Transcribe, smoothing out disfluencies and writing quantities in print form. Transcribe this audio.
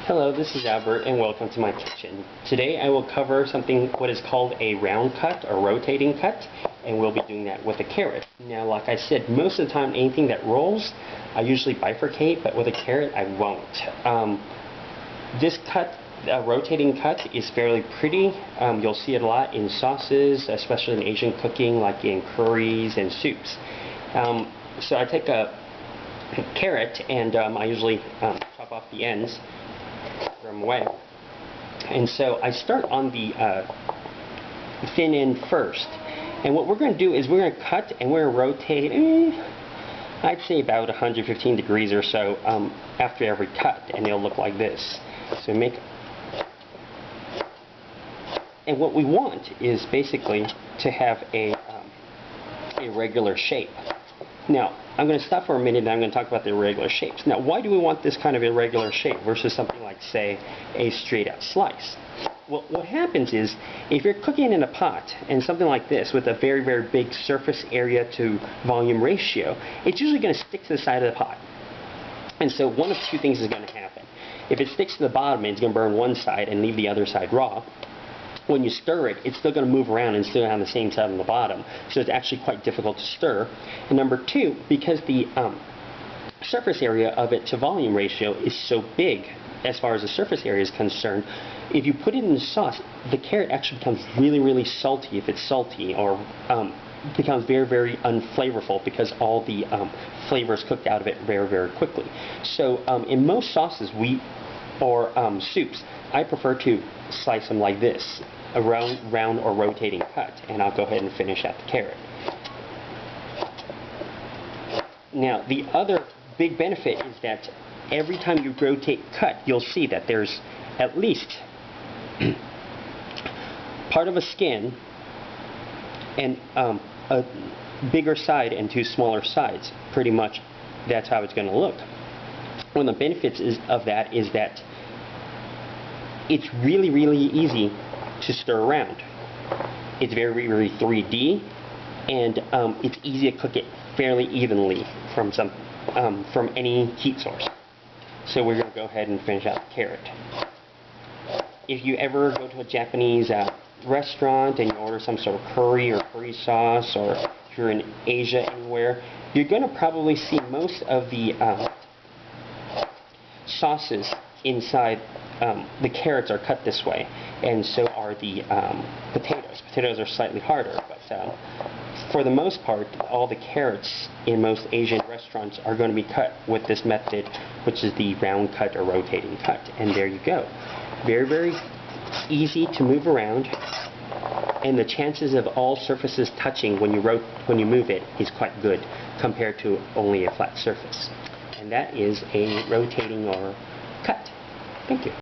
Hello, this is Albert and welcome to my kitchen. Today I will cover what is called a round cut or rotating cut, and we'll be doing that with a carrot. Now, like I said, most of the time anything that rolls I usually bifurcate, but with a carrot I won't. This cut, a rotating cut, is fairly pretty. You'll see it a lot in sauces, especially in Asian cooking, like in curries and soups. So I take a carrot and I usually chop off the ends, throw them away. And so I start on the thin end first. And what we're going to do is we're going to cut and we're going to rotate, I'd say about 115 degrees or so after every cut, and it'll look like this. So and what we want is basically to have a regular shape. Now, I'm going to stop for a minute and I'm going to talk about the irregular shapes. Now, why do we want this kind of irregular shape versus something like, say, a straight out slice? Well, what happens is, if you're cooking in a pot and something like this with a very, very big surface area to volume ratio, it's usually going to stick to the side of the pot. And so one of two things is going to happen. If it sticks to the bottom, it's going to burn one side and leave the other side raw. When you stir it, it's still going to move around and still have the same side on the bottom. So it's actually quite difficult to stir. And number two, because the surface area of it to volume ratio is so big as far as the surface area is concerned, if you put it in the sauce, the carrot actually becomes really, really salty if it's salty, or becomes very, very unflavorful because all the flavor is cooked out of it very, very quickly. So in most sauces or soups, I prefer to slice them like this, a round or rotating cut, and I'll go ahead and finish out the carrot. Now, the other big benefit is that every time you rotate cut, you'll see that there's at least part of a skin and a bigger side and two smaller sides. Pretty much that's how it's going to look. One of the benefits of that is that it's really, really easy to stir around. It's very, very 3D, and it's easy to cook it fairly evenly from any heat source. So we're going to go ahead and finish out the carrot. If you ever go to a Japanese restaurant and you order some sort of curry or curry sauce, or if you're in Asia anywhere, you're going to probably see most of the sauces inside the carrots are cut this way, and so are the potatoes. Potatoes are slightly harder, but for the most part, all the carrots in most Asian restaurants are going to be cut with this method, which is the round cut or rotating cut. And there you go. Very, very easy to move around, and the chances of all surfaces touching when you move it is quite good compared to only a flat surface. And that is a rotating or cut. Thank you.